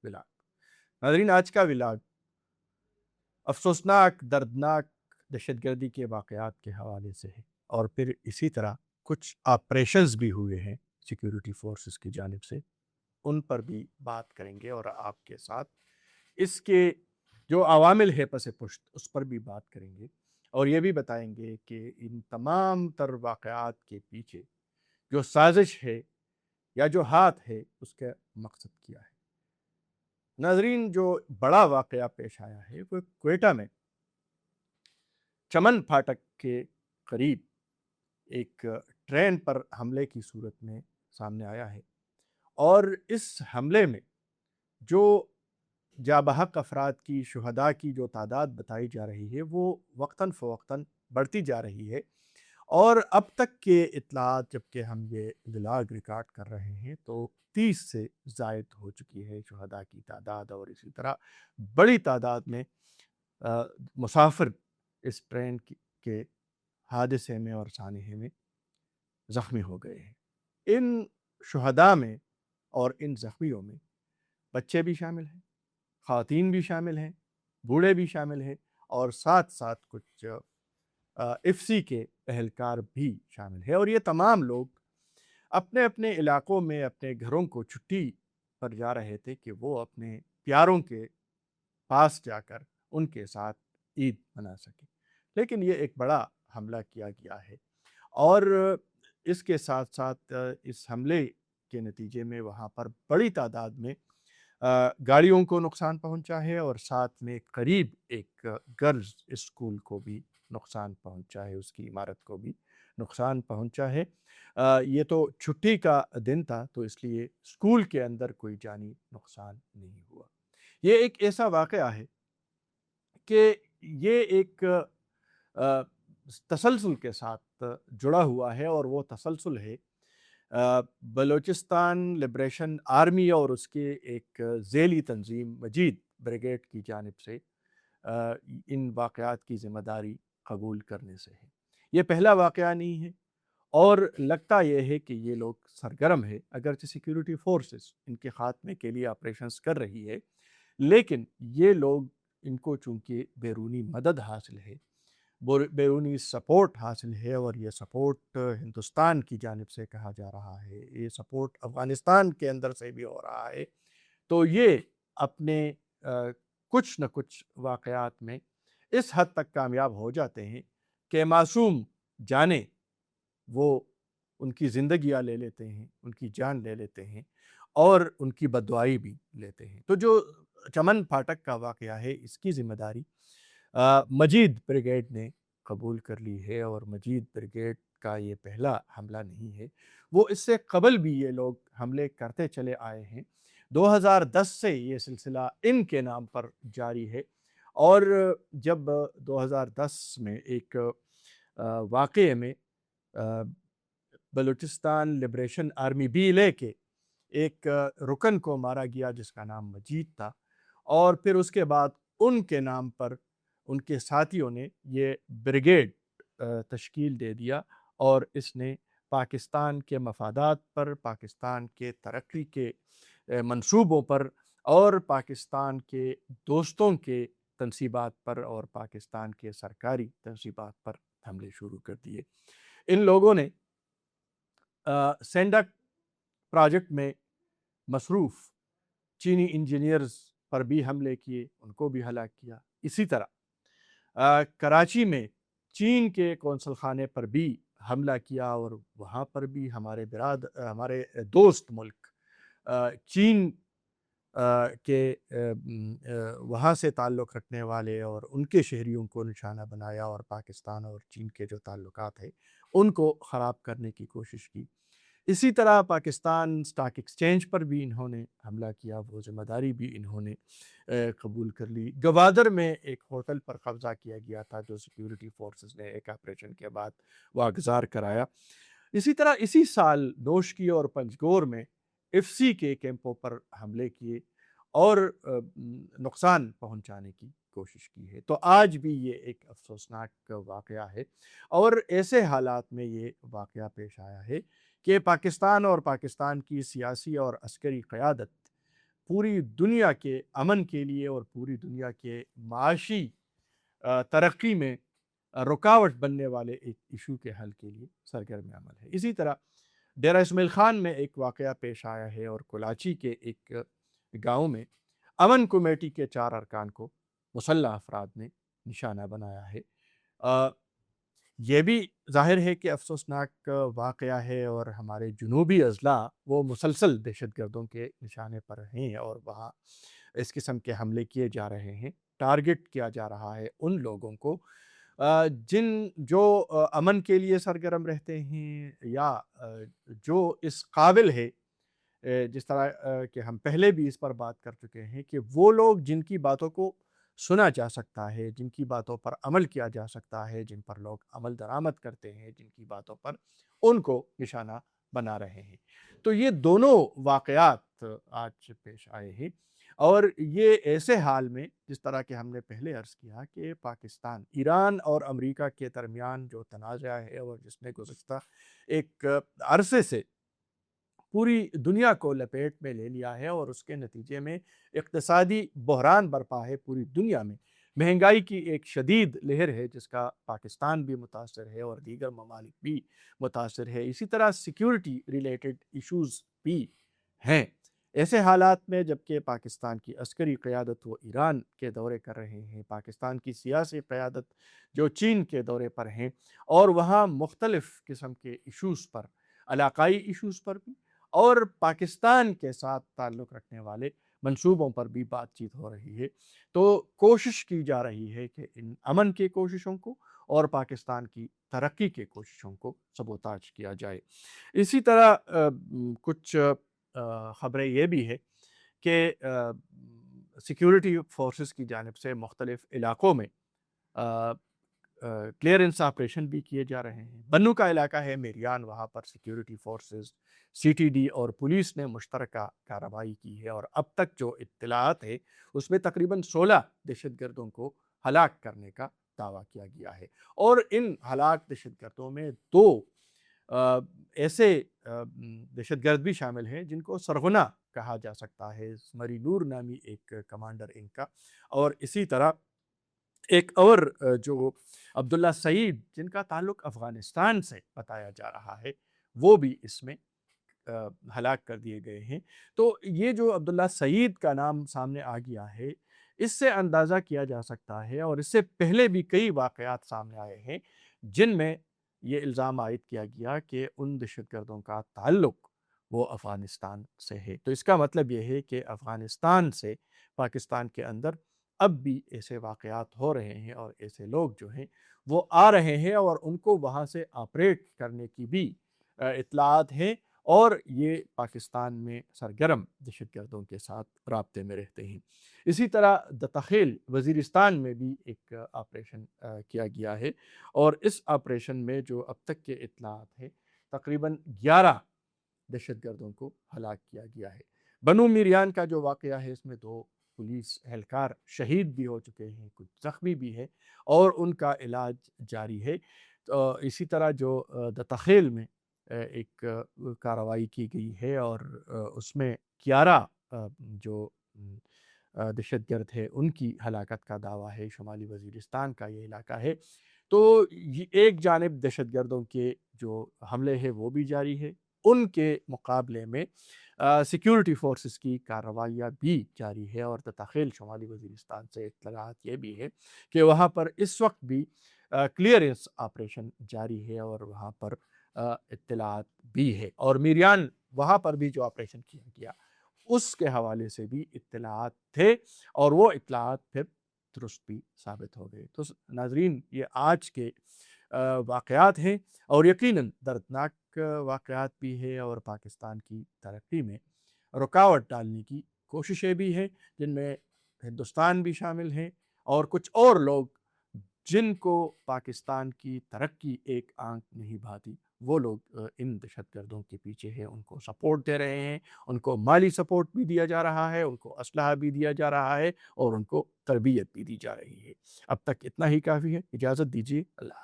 Vlog. ناظرین، آج کا ولاگ افسوسناک دردناک دہشت گردی کے واقعات کے حوالے سے ہے، اور پھر اسی طرح کچھ آپریشنز بھی ہوئے ہیں سیکیورٹی فورسز کی جانب سے، ان پر بھی بات کریں گے، اور آپ کے ساتھ اس کے جو عوامل ہے پس پشت اس پر بھی بات کریں گے، اور یہ بھی بتائیں گے کہ ان تمام تر واقعات کے پیچھے جو سازش ہے یا جو ہاتھ ہے اس کا مقصد کیا ہے۔ ناظرین، جو بڑا واقعہ پیش آیا ہے وہ کوئٹہ میں چمن پھاٹک کے قریب ایک ٹرین پر حملے کی صورت میں سامنے آیا ہے، اور اس حملے میں جو جاں بحق افراد کی، شہداء کی جو تعداد بتائی جا رہی ہے وہ وقتاً فوقتاً بڑھتی جا رہی ہے، اور اب تک کے اطلاعات جب کہ ہم یہ ولاگ ریکارڈ کر رہے ہیں تو 30 سے زائد ہو چکی ہے شہداء کی تعداد، اور اسی طرح بڑی تعداد میں مسافر اس ٹرین کے حادثے میں اور سانحے میں زخمی ہو گئے ہیں۔ ان شہداء میں اور ان زخمیوں میں بچے بھی شامل ہیں، خواتین بھی شامل ہیں، بوڑھے بھی شامل ہیں، اور ساتھ ساتھ کچھ ایف سی کے اہلکار بھی شامل ہیں، اور یہ تمام لوگ اپنے اپنے علاقوں میں اپنے گھروں کو چھٹی پر جا رہے تھے کہ وہ اپنے پیاروں کے پاس جا کر ان کے ساتھ عید منا سکیں، لیکن یہ ایک بڑا حملہ کیا گیا ہے، اور اس کے ساتھ ساتھ اس حملے کے نتیجے میں وہاں پر بڑی تعداد میں گاڑیوں کو نقصان پہنچا ہے، اور ساتھ میں قریب ایک گرلز اسکول کو بھی نقصان پہنچا ہے، اس کی عمارت کو بھی نقصان پہنچا ہے۔ یہ تو چھٹی کا دن تھا تو اس لیے اسکول کے اندر کوئی جانی نقصان نہیں ہوا۔ یہ ایک ایسا واقعہ ہے کہ یہ ایک تسلسل کے ساتھ جڑا ہوا ہے، اور وہ تسلسل ہے بلوچستان لبریشن آرمی اور اس کے ایک ذیلی تنظیم مجید بریگیڈ کی جانب سے ان واقعات کی ذمہ داری قبول کرنے سے ہے۔ یہ پہلا واقعہ نہیں ہے، اور لگتا یہ ہے کہ یہ لوگ سرگرم ہے، اگرچہ سیکیورٹی فورسز ان کے خاتمے کے لیے آپریشنز کر رہی ہے، لیکن یہ لوگ ان کو چونکہ بیرونی مدد حاصل ہے، بیرونی سپورٹ حاصل ہے، اور یہ سپورٹ ہندوستان کی جانب سے کہا جا رہا ہے، یہ سپورٹ افغانستان کے اندر سے بھی ہو رہا ہے، تو یہ اپنے کچھ نہ کچھ واقعات میں اس حد تک کامیاب ہو جاتے ہیں کہ معصوم جانیں وہ ان کی زندگیاں لے لیتے ہیں، ان کی جان لے لیتے ہیں، اور ان کی بددعائی بھی لیتے ہیں۔ تو جو چمن پھاٹک کا واقعہ ہے اس کی ذمہ داری مجید بریگیڈ نے قبول کر لی ہے، اور مجید بریگیڈ کا یہ پہلا حملہ نہیں ہے، وہ اس سے قبل بھی یہ لوگ حملے کرتے چلے آئے ہیں۔ 2010 سے یہ سلسلہ ان کے نام پر جاری ہے، اور جب 2010 میں ایک واقعے میں بلوچستان لبریشن آرمی بی لے کے ایک رکن کو مارا گیا جس کا نام مجید تھا، اور پھر اس کے بعد ان کے نام پر ان کے ساتھیوں نے یہ بریگیڈ تشکیل دے دیا، اور اس نے پاکستان کے مفادات پر، پاکستان کے ترقی کے منصوبوں پر، اور پاکستان کے دوستوں کے تنصیبات پر، اور پاکستان کے سرکاری تنصیبات پر حملے شروع کر دیے۔ ان لوگوں نے سینڈک پروجیکٹ میں مصروف چینی انجینئرز پر بھی حملے کیے، ان کو بھی ہلاک کیا۔ اسی طرح کراچی میں چین کے قونصل خانے پر بھی حملہ کیا، اور وہاں پر بھی ہمارے دوست ملک چین کے وہاں سے تعلق رکھنے والے اور ان کے شہریوں کو نشانہ بنایا، اور پاکستان اور چین کے جو تعلقات ہیں ان کو خراب کرنے کی کوشش کی۔ اسی طرح پاکستان اسٹاک ایکسچینج پر بھی انہوں نے حملہ کیا، وہ ذمہ داری بھی انہوں نے قبول کر لی۔ گوادر میں ایک ہوٹل پر قبضہ کیا گیا تھا جو سیکیورٹی فورسز نے ایک آپریشن کے بعد واگزار کرایا۔ اسی طرح اسی سال نوشکی اور پنجگور میں ایف سی کے کیمپوں پر حملے کیے اور نقصان پہنچانے کی کوشش کی ہے۔ تو آج بھی یہ ایک افسوسناک واقعہ ہے، اور ایسے حالات میں یہ واقعہ پیش آیا ہے کہ پاکستان اور پاکستان کی سیاسی اور عسکری قیادت पूरी दुनिया के अमन के लिए और पूरी दुनिया के माशी तरक्की में रुकावट बनने वाले एक इशू के हल के लिए सरगर्म अमल है। इसी तरह डेरा इस्माइल खान में एक वाक़या पेश आया है और कोलाची के एक गाँव में अमन कमेटी के 4 अरकान को मुसल्लह अफराद ने निशाना बनाया है। ये भी ज़ाहिर है कि अफ़सोसनाक वाक़या है और हमारे जुनूबी अज़ला वो मुसलसल दहशतगर्दों के निशाने पर हैं और वहाँ इस किस्म के हमले किए जा रहे हैं। टारगेट किया जा रहा है उन लोगों को जो अमन के लिए सरगर्म रहते हैं या जो इस काबिल है, जिस तरह कि हम पहले भी इस पर बात कर चुके हैं कि वो लोग जिनकी बातों को सुना जा सकता है, जिनकी बातों पर अमल किया जा सकता है, जिन पर लोग अमल दरामद करते हैं, जिनकी बातों पर उनको निशाना बना रहे हैं। तो ये दोनों वाक़यात आज पेश आए हैं और ये ऐसे हाल में, जिस तरह के हमने पहले अर्ज़ किया कि पाकिस्तान, ईरान और अमेरिका के दरमियान जो तनाज़ा है और जिसने गुज़श्ता एक अरसे से पूरी दुनिया को लपेट में ले लिया है और उसके नतीजे में इक़्तिसादी बहरान बरपा है पूरी दुनिया में। महंगाई की एक शदीद लहर है जिसका पाकिस्तान भी मुतासर है और दीगर ममालिक भी मुतासर है। इसी तरह सिक्योरिटी रिलेटेड इशूज़ भी हैं। ऐसे हालात में जबकि पाकिस्तान की अस्करी क़यादत वो ईरान के दौरे कर रहे हैं, पाकिस्तान की सियासी क़यादत जो चीन के दौरे पर हैं और वहाँ मुख्तलिफ़ किस्म के इशूज़ पर, इलाक़ाई इशूज़ पर भी और पाकिस्तान के साथ ताल्लुक़ रखने वाले मंसूबों पर भी बातचीत हो रही है। तो कोशिश की जा रही है कि इन अमन की कोशिशों को और पाकिस्तान की तरक्की की कोशिशों को सबोताज किया जाए। इसी तरह कुछ ख़बरें ये भी है कि सिक्योरिटी फ़ोर्सेस की जानिब से मुख्तलिफ़ इलाक़ों में क्लियरेंस ऑपरेशन भी किए जा रहे हैं। बन्नू का इलाका है मेरियान, वहाँ पर सिक्योरिटी फोर्सेस, सीटीडी और पुलिस ने मुश्तरका कार्रवाई की है और अब तक जो इत्तलात है उसमें तकरीबन 16 दहशतगर्दों को हलाक करने का दावा किया गया है और इन हलाक दहशतगर्दों में 2 ऐसे दहशतगर्द भी शामिल हैं जिनको सरगना कहा जा सकता है, स्मरी नूर नामी एक कमांडर इनका, और इसी तरह एक और जो अब्दुल्ला सईद जिनका ताल्लुक़ अफ़गानिस्तान से बताया जा रहा है, वो भी इसमें हलाक कर दिए गए हैं। तो ये जो अब्दुल्ला सईद का नाम सामने आ गया है, इससे अंदाज़ा किया जा सकता है और इससे पहले भी कई वाक़यात सामने आए हैं जिनमें ये इल्ज़ाम आयद किया गया कि उन दहशतगर्दों का ताल्लुक़ वो अफ़गानिस्तान से है। तो इसका मतलब ये है कि अफ़गानिस्तान से पाकिस्तान के अंदर अब भी ऐसे वाक़यात हो रहे हैं और ऐसे लोग जो हैं वो आ रहे हैं और उनको वहाँ से ऑपरेट करने की भी इत्तलात हैं और ये पाकिस्तान में सरगर्म दहशतगर्दों के साथ राब्ते में रहते हैं। इसी तरह दतखेल वज़ीरिस्तान में भी एक ऑपरेशन किया गया है और इस ऑपरेशन में जो अब तक के इत्तलात हैं तकरीबन 11 दहशतगर्दों को हलाक किया गया है। बनु मिरियान का जो वाक़या है इसमें 2 पुलिस एहलकार शहीद भी हो चुके हैं, कुछ ज़ख्मी भी है और उनका इलाज जारी है। तो इसी तरह जो दतखेल में एक कार्रवाई की गई है और उसमें 11 जो दहशतगर्द है उनकी हलाकत का दावा है। शुमाली वज़ीरिस्तान का ये इलाका है। तो ये एक जानिब दहशतगर्दों के जो हमले हैं वो भी जारी है, उनके मुकाबले में सिक्योरिटी फोर्सेस की कार्रवाइयाँ भी जारी है और दतखेल शुमाली वज़ीरिस्तान से इत्तलात ये भी है कि वहाँ पर इस वक्त भी क्लियरेंस ऑपरेशन जारी है और वहाँ पर इत्तलात भी है और मिरियान वहाँ पर भी जो ऑपरेशन किया गया उसके हवाले से भी इत्तलात थे और वो इत्तलात फिर दुरुस्त भी साबित हो गए। तो नाज़रीन, ये आज के वाक़यात हैं और यकीनन दर्दनाक वाक़यात भी है और पाकिस्तान की तरक्की में रुकावट डालने की कोशिशें भी हैं जिनमें हिंदुस्तान भी शामिल हैं और कुछ और लोग जिनको पाकिस्तान की तरक्की एक आंख नहीं भाती, वो लोग इन दहशतगर्दों के पीछे हैं, उनको सपोर्ट दे रहे हैं, उनको माली सपोर्ट भी दिया जा रहा है, उनको असलहा भी दिया जा रहा है और उनको तरबियत भी दी जा रही है। अब तक इतना ही काफ़ी है। इजाज़त दीजिए। अल्लाह।